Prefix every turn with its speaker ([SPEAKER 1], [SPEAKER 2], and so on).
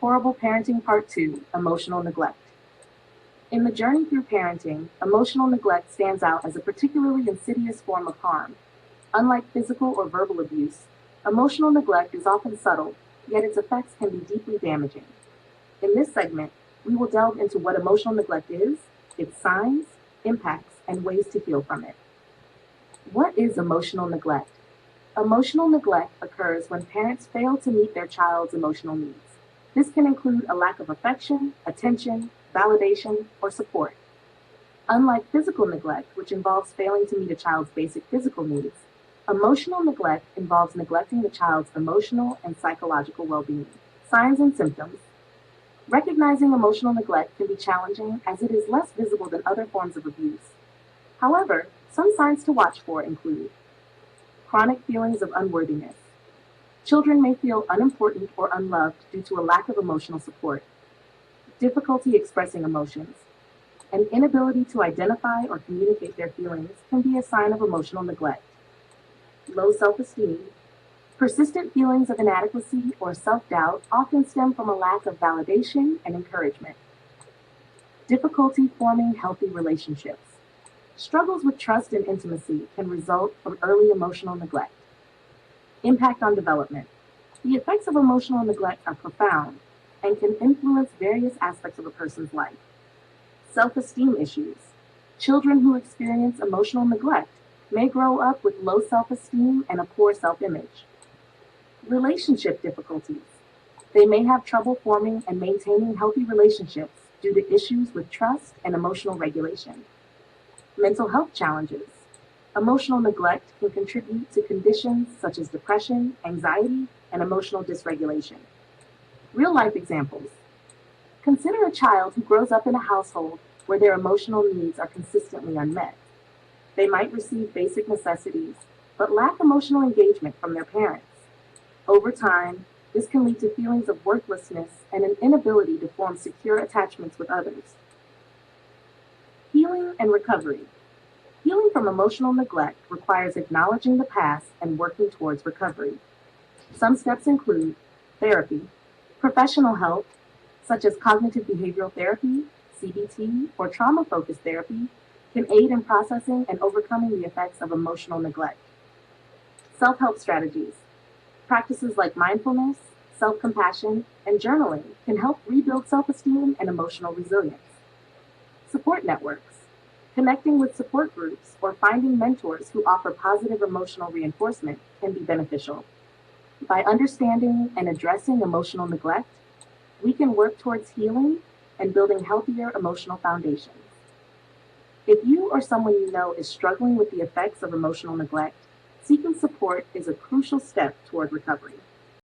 [SPEAKER 1] Horrible Parenting Part 2, Emotional Neglect. In the journey through parenting, emotional neglect stands out as a particularly insidious form of harm. Unlike physical or verbal abuse, emotional neglect is often subtle, yet its effects can be deeply damaging. In this segment, we will delve into what emotional neglect is, its signs, impacts, and ways to heal from it. What is emotional neglect? Emotional neglect occurs when parents fail to meet their child's emotional needs. This can include a lack of affection, attention, validation, or support. Unlike physical neglect, which involves failing to meet a child's basic physical needs, emotional neglect involves neglecting the child's emotional and psychological well-being. Signs and symptoms. Recognizing emotional neglect can be challenging as it is less visible than other forms of abuse. However, some signs to watch for include chronic feelings of unworthiness. Children may feel unimportant or unloved due to a lack of emotional support. Difficulty expressing emotions. An inability to identify or communicate their feelings can be a sign of emotional neglect. Low self-esteem. Persistent feelings of inadequacy or self-doubt often stem from a lack of validation and encouragement. Difficulty forming healthy relationships. Struggles with trust and intimacy can result from early emotional neglect. Impact on development. The effects of emotional neglect are profound and can influence various aspects of a person's life. Self-esteem issues. Children who experience emotional neglect may grow up with low self-esteem and a poor self-image. Relationship difficulties. They may have trouble forming and maintaining healthy relationships due to issues with trust and emotional regulation. Mental health challenges. Emotional neglect can contribute to conditions such as depression, anxiety, and emotional dysregulation. Real-life examples. Consider a child who grows up in a household where their emotional needs are consistently unmet. They might receive basic necessities, but lack emotional engagement from their parents. Over time, this can lead to feelings of worthlessness and an inability to form secure attachments with others. Healing and recovery. Healing from emotional neglect requires acknowledging the past and working towards recovery. Some steps include therapy, professional help, such as cognitive behavioral therapy, CBT, or trauma-focused therapy, can aid in processing and overcoming the effects of emotional neglect. Self-help strategies. Practices like mindfulness, self-compassion, and journaling can help rebuild self-esteem and emotional resilience. Support networks. Connecting with support groups or finding mentors who offer positive emotional reinforcement can be beneficial. By understanding and addressing emotional neglect, we can work towards healing and building healthier emotional foundations. If you or someone you know is struggling with the effects of emotional neglect, seeking support is a crucial step toward recovery.